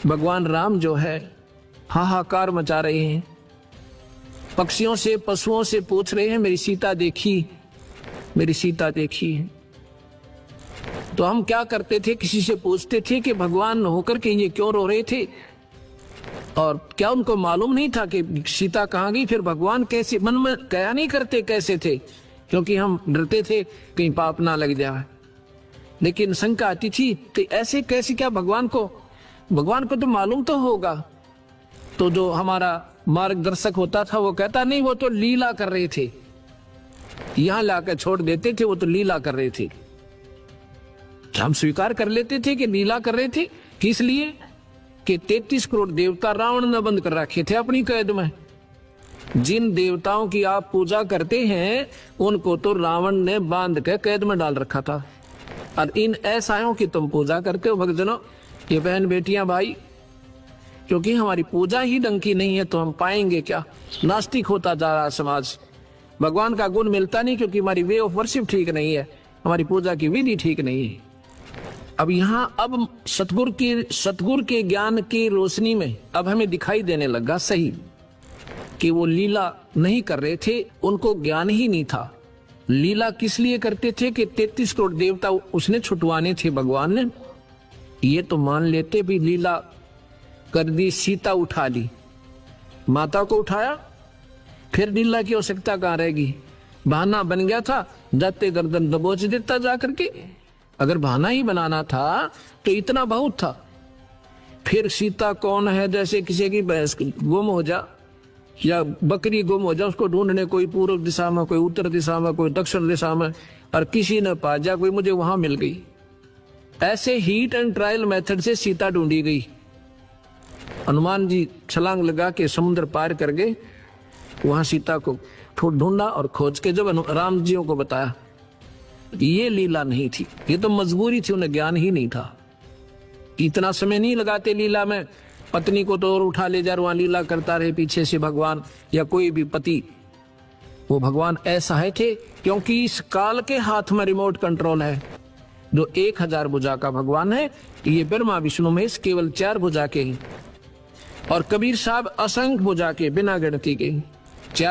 भगवान राम जो है हाहाकार मचा रहे हैं, पक्षियों से पशुओं से पूछ रहे हैं मेरी सीता देखी, मेरी सीता देखी है। तो हम क्या करते थे, किसी से पूछते थे कि भगवान होकर के ये क्यों रो रहे थे, और क्या उनको मालूम नहीं था कि सीता कहाँ गई। फिर भगवान कैसे, मन में क्या नहीं करते कैसे थे, क्योंकि हम डरते थे कहीं पाप ना लग जाए। लेकिन शंका आती थी कि ऐसे कैसे, क्या भगवान को तो मालूम तो होगा। तो जो हमारा मार्गदर्शक होता था वो कहता नहीं, वो तो लीला कर रहे थे, यहां लाकर छोड़ देते थे, वो तो लीला कर रहे थे। हम स्वीकार कर लेते थे कि लीला कर रहे थे, किस लिए कि 33 करोड़ देवता रावण ने बंद कर रखे थे अपनी कैद में। जिन देवताओं की आप पूजा करते हैं उनको तो रावण ने बांध के कैद में डाल रखा था, और इन ऐसाओं की तुम पूजा करते हो। भक्तजनों, ये बहन बेटियां भाई, क्योंकि हमारी पूजा ही ढंग की नहीं है तो हम पाएंगे क्या। नास्तिक होता जा रहा समाज, भगवान का गुण मिलता नहीं क्योंकि हमारी वे ऑफ वर्शिप ठीक नहीं है, हमारी पूजा की विधि ठीक नहीं है। अब यहाँ अब सतगुरु के ज्ञान की रोशनी में अब हमें दिखाई देने लगा सही कि वो लीला नहीं कर रहे थे, उनको ज्ञान ही नहीं था। लीला किस लिए करते थे कि 33 करोड़ देवता उसने छुटवाने थे भगवान ने। ये तो मान लेते भी लीला कर दी, सीता उठा ली, माता को उठाया, फिर लीला की आवश्यकता कहाँ रहेगी। बहाना बन गया था, जाते गर्दन दबोच देता जाकर के। अगर बहाना ही बनाना था तो इतना बहुत था। फिर सीता कौन है, जैसे किसी की भैंस गुम हो जा या बकरी गुम हो जा, उसको ढूंढने कोई पूर्व दिशा में, कोई उत्तर दिशा में, कोई दक्षिण दिशा में, और किसी ने पा जा, कोई मुझे वहां मिल गई। ऐसे हीट एंड ट्रायल मेथड से सीता ढूंढी गई। हनुमान जी छलांग लगा के समुद्र पार कर गए, वहां सीता को ढूंढा और खोज के जब राम जी को बताया। ये लीला नहीं थी, ये तो मजबूरी थी, उन्हें ज्ञान ही नहीं था। इतना समय नहीं लगाते लीला में, पत्नी को तो और उठा ले जा, वहां लीला करता रहे पीछे से भगवान या कोई भी पति। वो भगवान असहाय थे क्योंकि इस काल के हाथ में रिमोट कंट्रोल है। जो 1000 भुजा का भगवान है, ये ब्रह्मा विष्णु महेश केवल 4 भुजा के हैं, और कबीर साहब असंख्य भुजा के, बिना गिनती के।